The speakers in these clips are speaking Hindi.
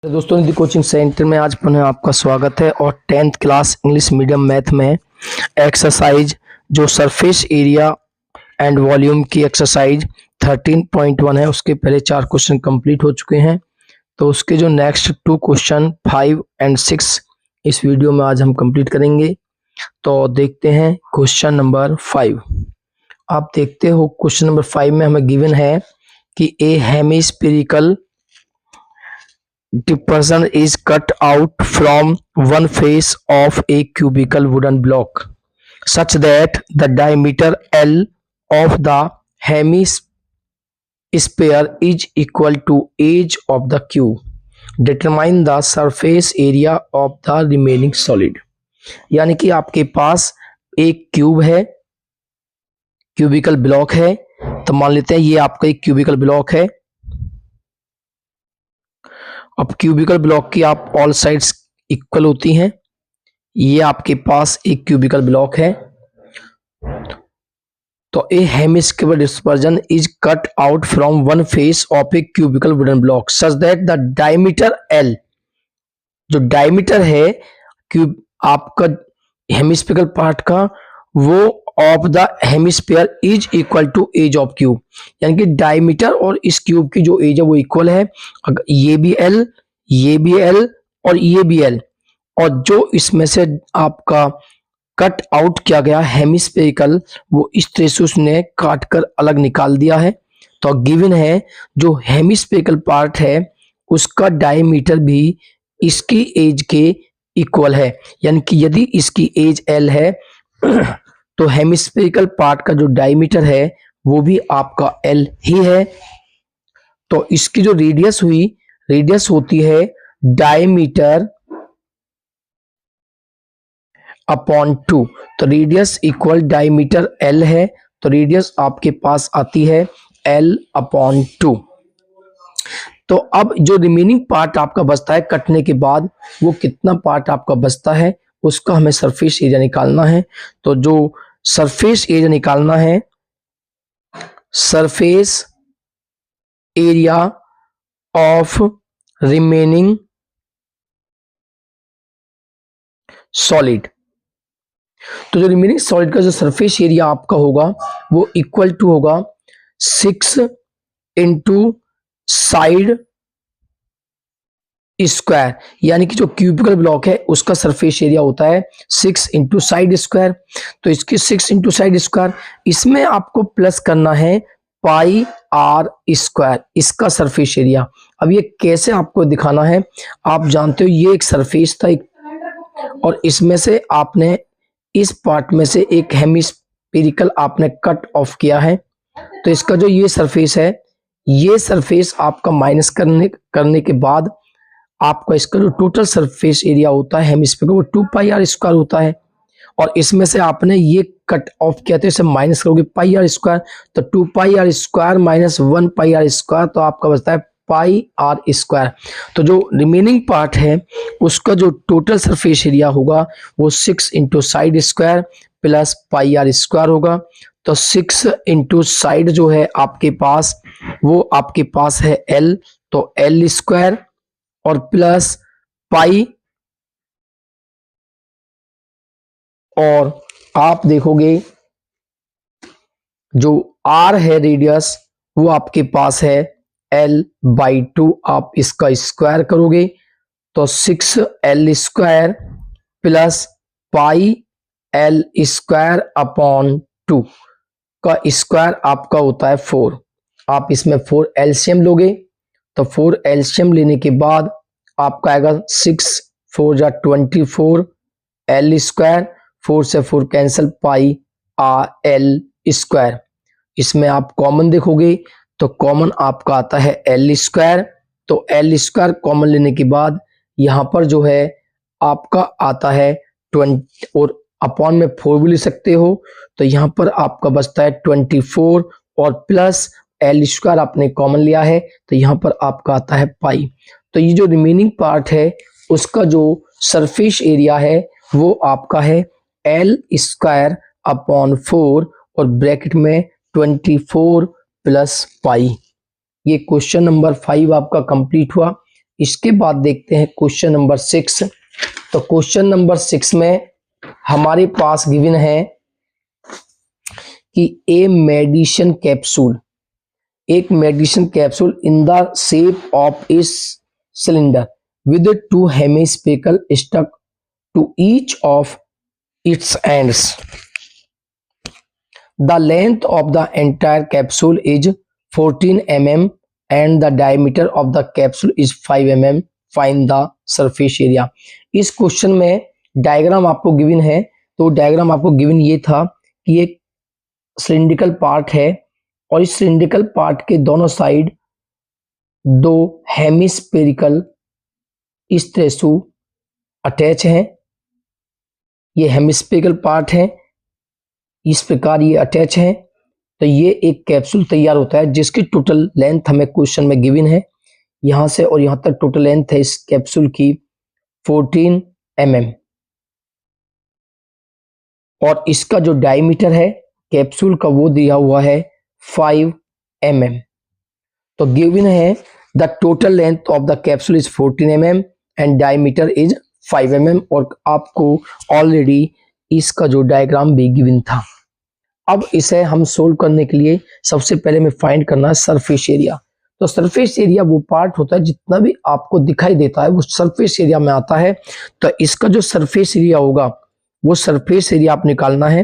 दोस्तों निधि कोचिंग सेंटर में आज पुनः आपका स्वागत है और 10th class English medium math में एक्सरसाइज जो सरफेस एरिया एंड वॉल्यूम की एक्सरसाइज 13.1 है उसके पहले 4 क्वेश्चन कंप्लीट हो चुके हैं। तो उसके जो नेक्स्ट 2 क्वेश्चन 5 एंड 6 इस वीडियो में आज हम कंप्लीट करेंगे। तो देखते हैं क्वेश्चन नंबर 5। आप देखते हो क्वेश्चन नंबर 5 में हमें गिवन है कि ए hemispherical dispersion is cut out from one face of a cubical wooden block such that the diameter L of the hemisphere is equal to edge of the cube. Determine the surface area of the remaining solid. यानी कि आपके पास एक क्यूब है, क्यूबिकल ब्लॉक है। तो मान लेते हैं ये आपका एक क्यूबिकल ब्लॉक है। अब क्यूबिकल ब्लॉक की आप ऑल साइड्स इक्वल होती हैं। ये आपके पास एक क्यूबिकल ब्लॉक है। तो a hemispherical depression is cut out from one face of a cubical wooden block such that the diameter L, जो डायमीटर है क्यूब आपका हेमिस्फेरिकल पार्ट का, वो of the hemisphere is equal to edge of cube. यानी कि डायमीटर और इस क्यूब की जो एज है वो इक्वल है। अगर ये भी एल, ये भी एल और ये भी एल, और जो इसमें से आपका कट आउट किया गया हेमिस्फेरिकल वो इस तरह से उसने काट कर अलग निकाल दिया है। तो गिवन है जो हेमिस्फेरिकल पार्ट है उसका डायमीटर भी इसकी एज के इक्वल है। यानी कि यदि इसकी एज एल है तो हेमिस्फेरिकल पार्ट का जो डायमीटर है वो भी आपका एल ही है। तो इसकी जो रेडियस हुई, रेडियस होती है डायमीटर अपॉन 2। तो रेडियस इक्वल डायमीटर एल है, तो रेडियस आपके पास आती है एल अपॉन 2। तो अब जो रिमेनिंग पार्ट आपका बचता है कटने के बाद, वो कितना पार्ट आपका बचता है उसका हमें सरफेस एरिया निकालना है। तो जो सरफेस एरिया निकालना है, surface area of remaining solid, तो जो रिमेनिंग सॉलिड का जो सरफेस एरिया आपका होगा वो इक्वल टू होगा 6 इंटू साइड स्क्वायर। यानी कि जो क्यूबिकल ब्लॉक है उसका सरफेस एरिया होता है 6 इंटू साइड स्क्वायर। तो इसकी 6 इंटू साइड स्क्वायर, इसमें आपको प्लस करना है पाई आर स्क्वायर, इसका सरफेस एरिया। अब ये कैसे आपको दिखाना है, आप जानते हो ये एक सरफेस था और इसमें से आपने इस पार्ट में से एक हेमिस्फेरिकल आपने कट ऑफ किया है। तो इसका जो ये सरफेस है, ये सरफेस आपका माइनस करने के बाद आपका इसका जो टोटल सरफेस एरिया होता है हेमिस्फेरिकल वो 2 पाई आर स्क्वायर होता है। और इसमें से आपने ये कट ऑफ किया तो इसे माइनस करोगे पाई आर स्क्वायर, तो 2 pi are square minus 1 pi are square, तो आपका बचता है पाई आर स्क्वायर। तो जो रिमेनिंग पार्ट है उसका जो टोटल सरफेस एरिया होगा वो 6 into side square plus pi are square होगा। तो 6 इंटू साइड जो है आपके पास, वो आपके पास है एल, तो एल स्क्वायर और प्लस पाई, और आप देखोगे जो आर है रेडियस वो आपके पास है एल बाई 2। आप इसका स्क्वायर करोगे तो 6 L square plus pi L square upon 2 का स्क्वायर आपका होता है 4। आप इसमें 4 एलसीएम लोगे, तो 4 एलसीएम लेने के बाद आपका आएगा 6 4 जा 24 एल स्क्वायर, 4 से 4 कैंसिल पाई आ एल स्क्वायर। इसमें आप कॉमन देखोगे तो कॉमन आपका आता है एल स्क्वायर। तो एल स्क्वायर कॉमन लेने के बाद यहाँ पर जो है आपका आता है 20, और अपॉन में 4 भी ले सकते हो। तो यहाँ पर आपका बचता है 24 और प्लस एल स्क्वायर आपने कॉमन लिया है, तो यहाँ पर आपका आता है पाई। तो ये जो रिमेनिंग पार्ट है उसका जो सरफेस एरिया है वो आपका है एल स्क्वायर अपॉन 4 और ब्रैकेट में 24 प्लस पाई। ये क्वेश्चन नंबर 5 आपका कंप्लीट हुआ। इसके बाद देखते हैं क्वेश्चन नंबर 6। तो क्वेश्चन नंबर 6 में हमारे पास गिवन है कि ए मेडिसिन कैप्सूल, एक medicine capsule in the shape of इस cylinder with 2 hemispherical stuck to each of its ends. The length of the entire capsule is 14 mm and the diameter of the capsule is 5 mm. Find the surface area। इस क्वेश्चन में डायग्राम आपको गिवन है, तो डायग्राम आपको गिवन ये था कि एक सिलिंड्रिकल पार्ट है और इस सिलिंड्रिकल पार्ट के दोनों साइड 2 हेमिस्फेरिकल इस तरह से अटैच हैं। ये हेमिस्फेरिकल पार्ट है, इस प्रकार ये अटैच है। तो ये एक कैप्सूल तैयार होता है जिसकी टोटल लेंथ हमें क्वेश्चन में गिवन है, यहां से और यहां तक टोटल लेंथ है इस कैप्सूल की 14 mm और इसका जो डायमीटर है कैप्सूल का वो दिया हुआ है 5 mm। तो गिवन है the total length of the capsule is 14 mm and diameter is 5 mm और आपको ऑलरेडी इसका जो डायग्राम भी गिवन था। अब इसे हम सोल्व करने के लिए सबसे पहले में फाइंड करना है सरफेस एरिया। तो सरफेस एरिया वो पार्ट होता है जितना भी आपको दिखाई देता है वो सरफेस एरिया में आता है। तो इसका जो सरफेस एरिया होगा वो सरफेस एरिया आप निकालना है।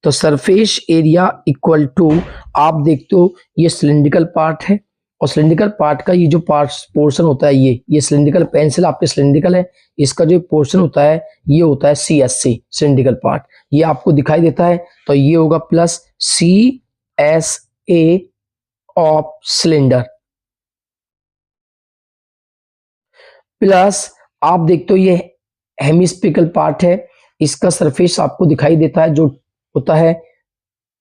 तो सरफेस एरिया इक्वल टू, आप देखते हो ये सिलिंड्रिकल पार्ट है और सिलिंड्रिकल पार्ट का ये जो पार्ट पोर्शन होता है ये सिलिंड्रिकल पेंसिल आपके सिलिंड्रिकल है, इसका जो पोर्शन होता है ये होता है CSC सिलिंड्रिकल पार्ट, ये आपको दिखाई देता है। तो ये होगा plus CSA of cylinder plus आप देखते हो ये हेमिस्फेरिकल पार्ट है, इसका सरफेस आपको दिखाई देता है जो होता है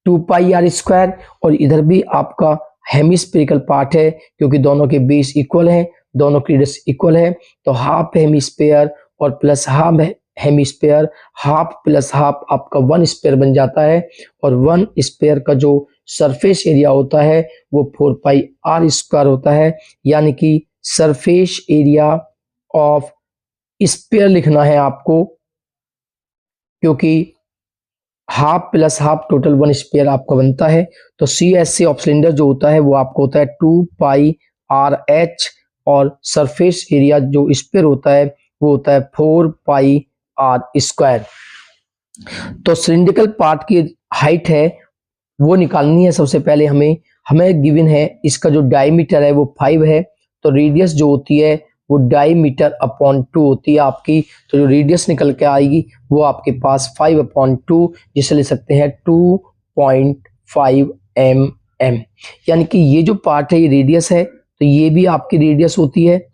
2πr² और इधर भी आपका हेमिस्फेरिकल पार्ट है क्योंकि दोनों के बेस इक्वल हैं, दोनों की रेडियस इक्वल है। तो हाफ हेमिस्फेयर और plus half hemisphere, half plus half आपका 1 स्क्वायर बन जाता है और 1 स्क्वायर का जो सरफेस एरिया होता है वो 4πr² होता है। यानी कि सरफेस एरिया ऑफ स्क्वायर लिखना है आपको क्योंकि half plus half total 1 square आपका बनता है। तो CSA ऑफ सिलेंडर जो होता है वो आपको होता है 2πRH और सरफेस एरिया जो स्क्वायर होता है वो होता है 4πr²। तो सिलिंड्रिकल पार्ट की हाइट है वो निकालनी है। सबसे पहले हमें गिवन है इसका जो डायमीटर है वो 5 है, तो रेडियस जो होती है वो डायमीटर अपॉन 2 होती है आपकी। तो जो रेडियस निकल के आएगी वो आपके पास 5/2, जिसे ले सकते हैं 2.5 mm। यानी कि ये जो पार्ट है ये रेडियस है, तो ये भी आपकी रेडियस होती है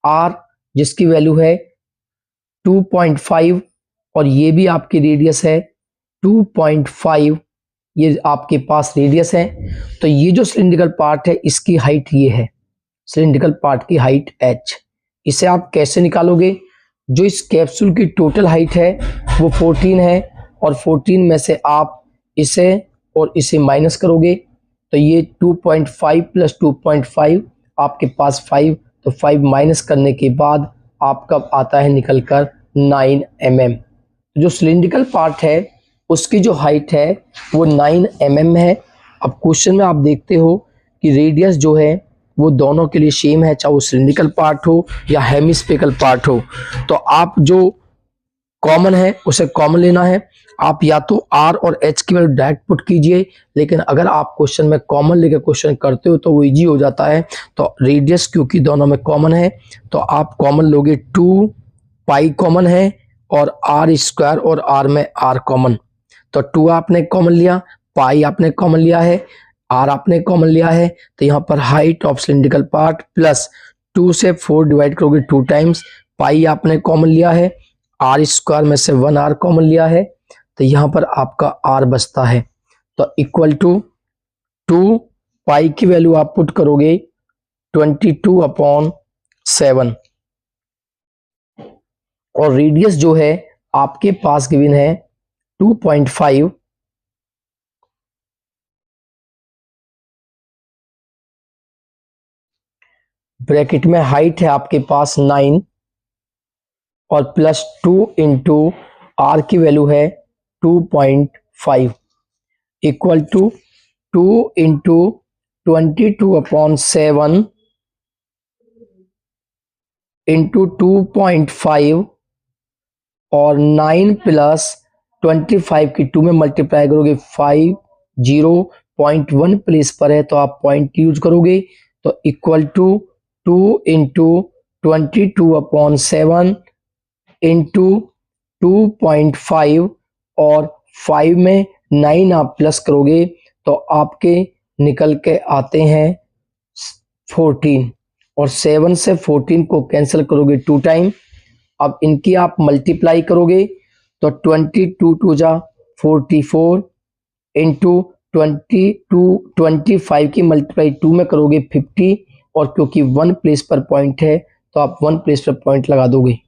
r जिसकी वैल्यू है 2.5 और ये भी आपकी रेडियस है 2.5, ये आपके पास रेडियस है। तो ये जो सिलिंड्रिकल पार्ट है इसकी हाइट ये है, सिलिंड्रिकल पार्ट की हाइट h। इसे आप कैसे निकालोगे? जो इस कैप्सूल की टोटल हाइट है वो 14 है और 14 में से आप इसे और इसे माइनस करोगे तो ये 2.5 प्लस 2.5 आपके पास 5, तो 5 माइनस करने के बाद आपका आता है निकलकर 9 mm। जो सिलिंड्रिकल पार्ट है उसकी जो हाइट है वो 9 mm है। अब क्वेश्चन में आप देखते हो कि रेडियस जो है वो दोनों के लिए सेम है, चाहे वो सिलिंड्रिकल पार्ट हो या हेमिस्फेरिकल पार्ट हो। तो आप जो कॉमन है उसे कॉमन लेना है। आप या तो R और H की वैल्यू डायरेक्ट पुट कीजिए, लेकिन अगर आप क्वेश्चन में कॉमन लेकर क्वेश्चन करते हो तो वो इजी हो जाता है। तो रेडियस क्योंकि दोनों में कॉमन है तो आप कॉमन लोगे 2π कॉमन है और r² और r में r कॉमन। तो 2 आपने कॉमन लिया, पाई आपने कॉमन लिया है, r आपने कॉमन लिया है। तो यहाँ पर height of cylindrical part plus 2 से 4 डिवाइड करोगे 2 टाइम्स, पाई आपने कॉमन लिया है, r² में से 1r कॉमन लिया है, तो यहाँ पर आपका r बचता है। तो इक्वल टू 2π की वैल्यू आप पुट करोगे 22/7 और रेडियस जो है आपके पास गिवन है 2.5। ब्रैकेट में हाइट है आपके पास 9 और प्लस 2 इंटू आर की वैल्यू है 2.5 इक्वल टू 2 इंटू 22/7 इंटू 2.5 और 9 प्लस 25 की 2 में मल्टीप्लाई करोगे 5 0.1 प्लेस पर है तो आप पॉइंट यूज करोगे तो इक्वल टू 2 इंटू 22/7 इंटू 2.5 और 5 में 9 आप प्लस करोगे तो आपके निकल के आते हैं 14 और 7 से 14 को कैंसिल करोगे 2 टाइम। अब इनकी आप मल्टीप्लाई करोगे तो 22 टू जा 44 इंटू 25 की मल्टीप्लाई 2 में करोगे 50 और क्योंकि 1 प्लेस पर पॉइंट है तो आप 1 प्लेस पर पॉइंट लगा दोगे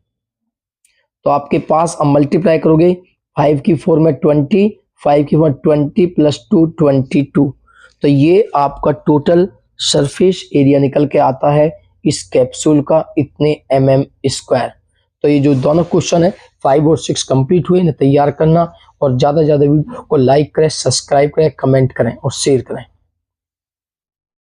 तो आपके पास अब मल्टीप्लाई करोगे 5 की 4 में 20 5 की 4 20 प्लस 2 22 तो ये आपका टोटल सरफेस एरिया निकल के आता है इस कैप्सूल का इतने mm²। तो ये जो दोनों क्वेश्चन है 5 और 6 कंप्लीट हुए इन्हें तैयार करना और ज़्यादा से ज़्यादा वीडियो को लाइक करें, सब्सक्राइब करें, कमेंट करें और शेयर करें।